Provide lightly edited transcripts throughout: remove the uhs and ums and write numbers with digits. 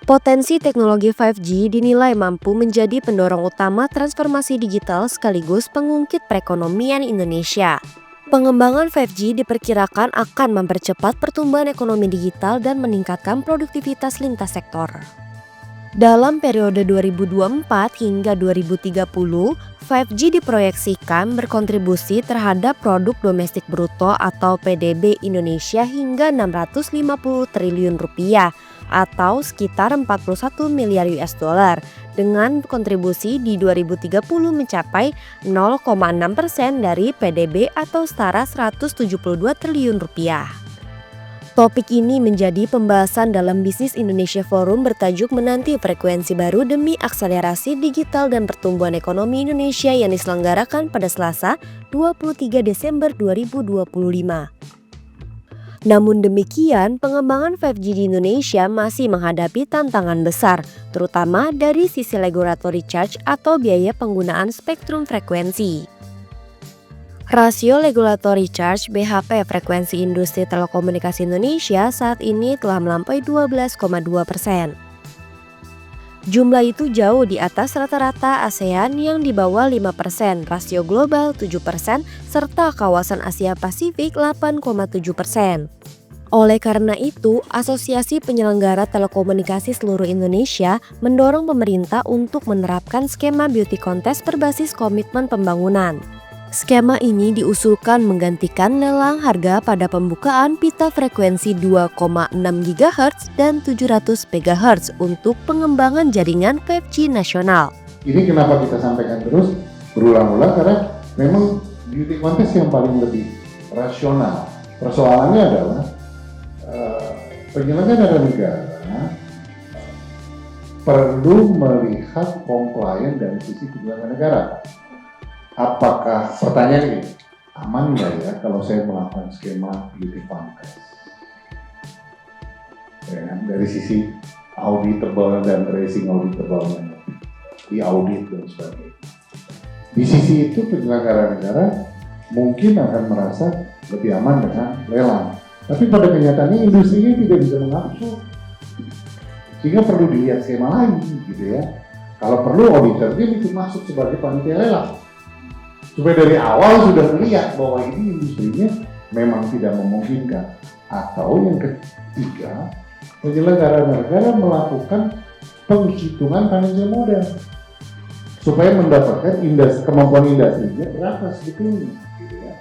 Potensi teknologi 5G dinilai mampu menjadi pendorong utama transformasi digital sekaligus pengungkit perekonomian Indonesia. Pengembangan 5G diperkirakan akan mempercepat pertumbuhan ekonomi digital dan meningkatkan produktivitas lintas sektor. Dalam periode 2024 hingga 2030, 5G diproyeksikan berkontribusi terhadap produk domestik bruto atau PDB Indonesia hingga 650 triliun rupiah atau sekitar 41 miliar US dollar dengan kontribusi di 2030 mencapai 0,6% dari PDB atau setara 172 triliun rupiah. Topik ini menjadi pembahasan dalam Bisnis Indonesia Forum bertajuk Menanti Frekuensi Baru Demi Akselerasi Digital dan Pertumbuhan Ekonomi Indonesia yang diselenggarakan pada Selasa 23 Desember 2025. Namun demikian, pengembangan 5G di Indonesia masih menghadapi tantangan besar, terutama dari sisi regulatory charge atau biaya penggunaan spektrum frekuensi. Rasio Regulatory Charge (BHP) frekuensi industri telekomunikasi Indonesia saat ini telah melampaui 12,2%. Jumlah itu jauh di atas rata-rata ASEAN yang di bawah 5%, rasio global 7%, serta kawasan Asia Pasifik 8,7%. Oleh karena itu, Asosiasi Penyelenggara Telekomunikasi Seluruh Indonesia mendorong pemerintah untuk menerapkan skema beauty contest berbasis komitmen pembangunan. Skema ini diusulkan menggantikan lelang harga pada pembukaan pita frekuensi 2,6 GHz dan 700 MHz untuk pengembangan jaringan 5G nasional. Ini kenapa kita sampaikan terus berulang-ulang karena memang beauty contest yang paling lebih rasional. Persoalannya adalah penyelenggara negara perlu melihat compliance dari sisi penyelenggara negara. Apakah pertanyaannya ini aman nggak ya kalau saya melakukan skema beauty contest? Ya, dari sisi auditable dan tracing auditable di audit dan sebagainya. Di sisi itu penyelenggara negara mungkin akan merasa lebih aman dengan lelang. Tapi pada kenyataannya industrinya tidak bisa mengakses, sehingga perlu dilihat skema lain, gitu ya. Kalau perlu auditor dia itu masuk sebagai panitia lelang. Supaya dari awal sudah melihat bahwa ini industrinya memang tidak memungkinkan. Atau yang ketiga, penyelenggara negara melakukan penghitungan financial model supaya mendapatkan kemampuan industrinya berapa sebetulnya, gitu ya.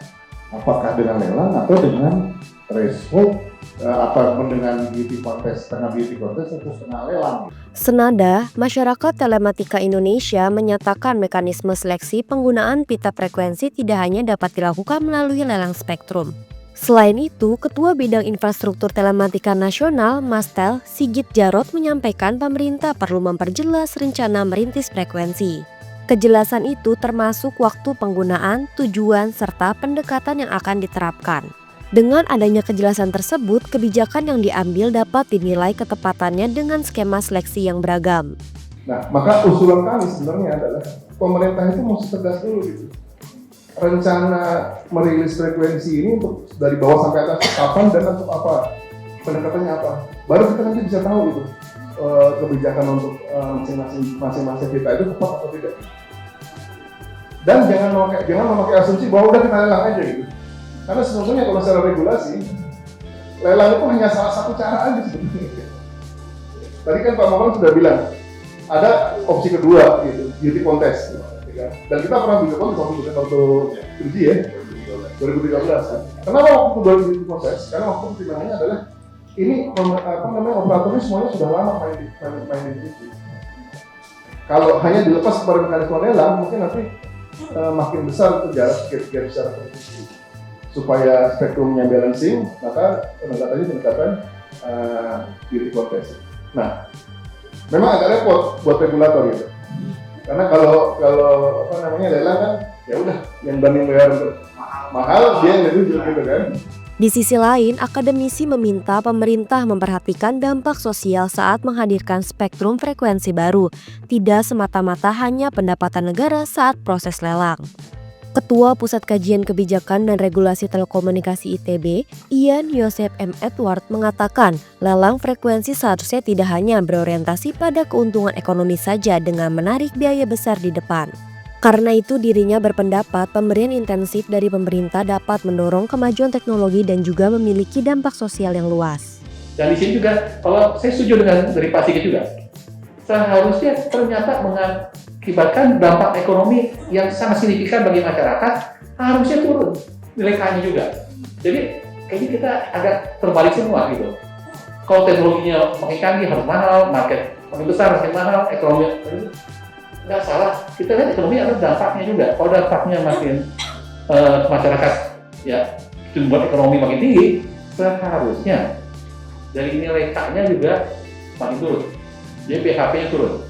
Apakah dengan lelang atau dengan threshold ataupun dengan beauty contest, setengah beauty contest atau setengah lelang. Senada, Masyarakat Telematika Indonesia menyatakan mekanisme seleksi penggunaan pita frekuensi tidak hanya dapat dilakukan melalui lelang spektrum. Selain itu, Ketua Bidang Infrastruktur Telematika Nasional, Mastel, Sigit Jarot menyampaikan pemerintah perlu memperjelas rencana merintis frekuensi. Kejelasan itu termasuk waktu penggunaan, tujuan, serta pendekatan yang akan diterapkan. Dengan adanya kejelasan tersebut, kebijakan yang diambil dapat dinilai ketepatannya dengan skema seleksi yang beragam. Nah, maka usulan kami sebenarnya adalah pemerintah itu mesti tegas dulu gitu. Rencana merilis frekuensi ini untuk dari bawah sampai atas kapan dan untuk apa, pendekatannya apa. Baru kita nanti bisa tahu itu kebijakan untuk masing-masing kita itu tepat atau tidak. Dan jangan memakai asumsi bahwa udah kita lelang aja gitu. Karena sesungguhnya kalau secara regulasi, lelang itu hanya salah satu cara aja sebenarnya. Tadi kan Pak Maman sudah bilang, ada opsi kedua gitu, beauty contest. Dan kita pernah beauty contest waktu 3G ya, 2013 kan. Kenapa waktu beauty contest? Karena waktu pertimbangannya adalah ini operatornya semuanya sudah lama main di TV. Kalau hanya dilepas kepada mekanisme lelang, mungkin nanti makin besar itu jarak secara kompetisi. Supaya spektrumnya balancing, maka pendekatan beauty contest. Nah, memang agak repot buat regulator gitu. Karena kalau lelang kan, ya udah yang berani bayar mahal dia yang lebih gitu kan. Di sisi lain, akademisi meminta pemerintah memperhatikan dampak sosial saat menghadirkan spektrum frekuensi baru, tidak semata-mata hanya pendapatan negara saat proses lelang. Ketua Pusat Kajian Kebijakan dan Regulasi Telekomunikasi ITB, Ian Yosef M. Edward mengatakan, lelang frekuensi seharusnya tidak hanya berorientasi pada keuntungan ekonomi saja dengan menarik biaya besar di depan. Karena itu dirinya berpendapat pemberian intensif dari pemerintah dapat mendorong kemajuan teknologi dan juga memiliki dampak sosial yang luas. Dan di sini juga, kalau saya setuju dengan dari Pak Sigit juga, seharusnya ternyata mengakibatkan dampak ekonomi yang sangat signifikan bagi masyarakat, harusnya turun nilai K-nya juga. Jadi kayaknya kita agak terbalik semua gitu. Kalau teknologinya makin canggih harus mahal, market makin besar makin mahal, ekonomi nggak salah. Kita lihat ekonomi ada dampaknya juga. Kalau dampaknya makin masyarakat ya membuat ekonomi makin tinggi, seharusnya dari nilai K-nya juga makin turun. Jadi BHP-nya turun.